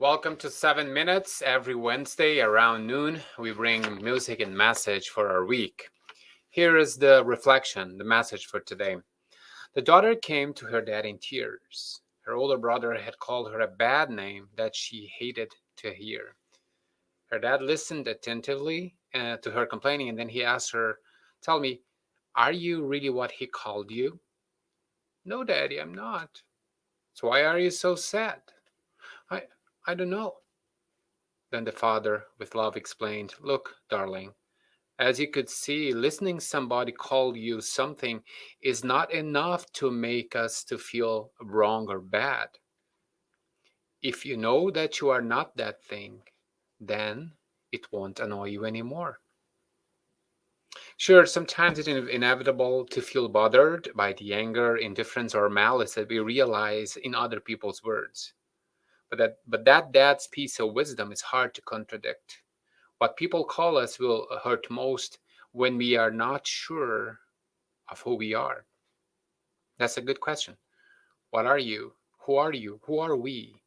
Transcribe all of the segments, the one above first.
Welcome to 7 Minutes. Every Wednesday around noon, we bring music and message for our week. Here is the reflection, the message for today. The daughter came to her dad in tears. Her older brother had called her a bad name that she hated to hear. Her dad listened attentively to her complaining, and then he asked her, "Tell me, are you really what he called you?" "No, Daddy, I'm not." "So why are you so sad?" I, I don't know. Then the father, with love, explained, "Look, darling, as you could see, listening somebody call you something is not enough to make us to feel wrong or bad. If you know that you are not that thing, then it won't annoy you anymore." Sure, sometimes it's inevitable to feel bothered by the anger, indifference, or malice that we realize in other people's words. But that dad's piece of wisdom is hard to contradict. What people call us will hurt most when we are not sure of who we are. That's a good question. What are you? Who are you? Who are we?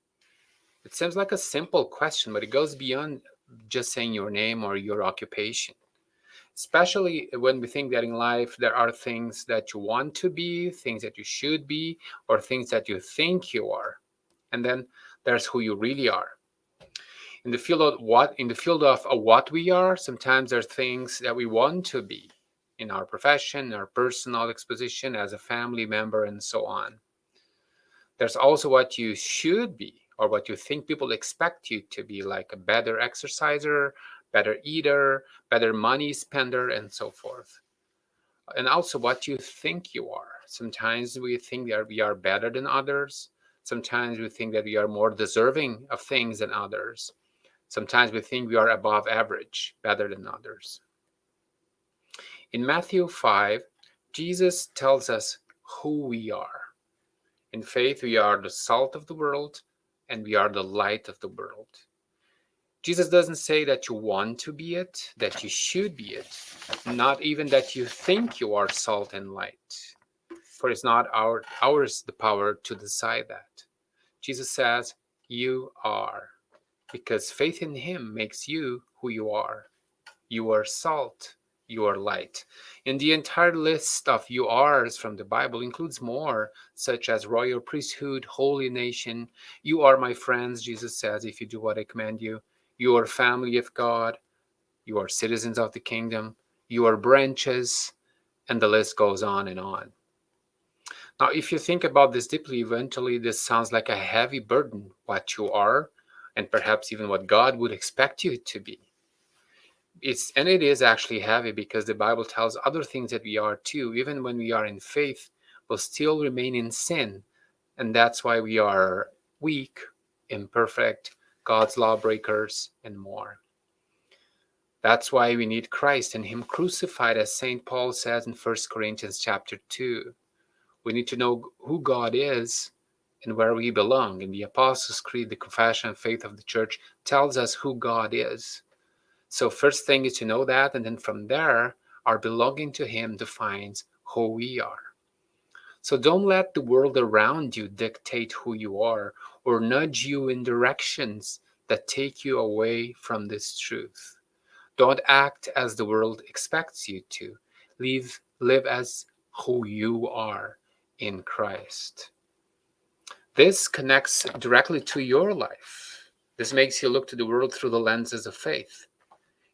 It seems like a simple question, but it goes beyond just saying your name or your occupation. Especially when we think that in life there are things that you want to be, things that you should be, or things that you think you are. And then there's who you really are. In the field of what we are, sometimes there are things that we want to be in our profession, our personal exposition as a family member, and so on. There's also what you should be or what you think people expect you to be, like a better exerciser, better eater, better money spender, and so forth. And also what you think you are. Sometimes we think that we are better than others. Sometimes we think that we are more deserving of things than others. Sometimes we think we are above average, better than others. In Matthew 5, Jesus tells us who we are. In faith, we are the salt of the world and we are the light of the world. Jesus doesn't say that you want to be it, that you should be it, not even that you think you are salt and light. For it's not ours the power to decide that. Jesus says, you are, because faith in him makes you who you are. You are salt, you are light. And the entire list of you are's from the Bible includes more, such as royal priesthood, holy nation. You are my friends, Jesus says, if you do what I command you. You are family of God. You are citizens of the kingdom. You are branches. And the list goes on and on. Now, if you think about this deeply, eventually this sounds like a heavy burden, what you are, and perhaps even what God would expect you to be. It is actually heavy because the Bible tells other things that we are too. Even when we are in faith, we'll still remain in sin. And that's why we are weak, imperfect, God's lawbreakers, and more. That's why we need Christ and him crucified, as St. Paul says in 1 Corinthians chapter 2. We need to know who God is and where we belong. And the Apostles' Creed, the Confession of Faith of the Church, tells us who God is. So first thing is to know that, and then from there, our belonging to him defines who we are. So don't let the world around you dictate who you are or nudge you in directions that take you away from this truth. Don't act as the world expects you to. Live as who you are in Christ. This connects directly to your life. This makes you look to the world through the lenses of faith.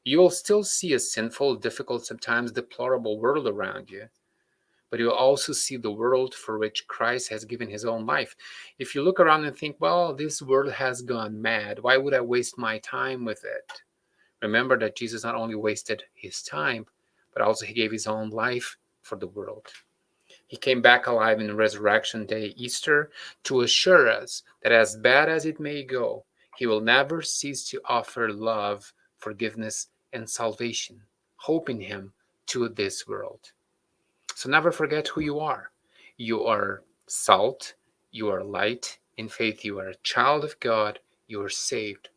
You will still see a sinful, difficult, sometimes deplorable world around you, but you'll also see the world for which Christ has given his own life. If you look around and think, well, this world has gone mad, why would I waste my time with it? Remember that Jesus not only wasted his time, but also he gave his own life for the world. He came back alive in Resurrection Day, Easter, to assure us that as bad as it may go, he will never cease to offer love, forgiveness, and salvation, hope in him to this world. So never forget who you are. You are salt, you are light. In faith, you are a child of God, you are saved.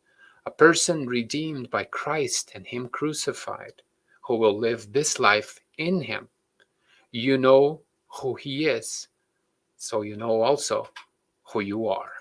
A person redeemed by Christ and him crucified, who will live this life in him. You know who he is, so you know also who you are.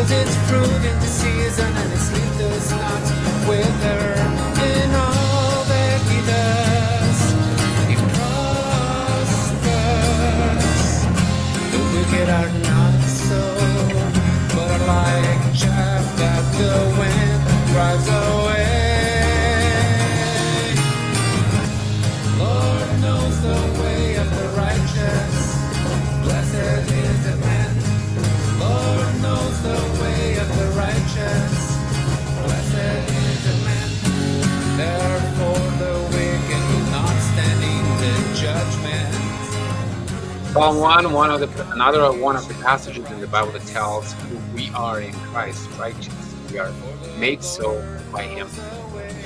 yields its fruit in the season, and its leaf does not wither. In all that he does, he prospers. The wicked are not so, but are like chaff that the wind drives away. Lord knows the way of the righteous. Blessed is the man. Lord knows the way of the righteous. Blessed is the man. Therefore the wicked will not stand in the judgment. Psalm 1, another one of the passages in the Bible that tells who we are in Christ, righteous. We are made so by Him.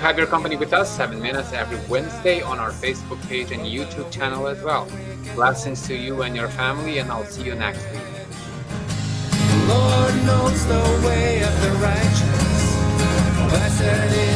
Have your company with us 7 minutes every Wednesday on our Facebook page and YouTube channel as well. Blessings to you and your family, and I'll see you next week. The Lord knows the way of the righteous. Blessed is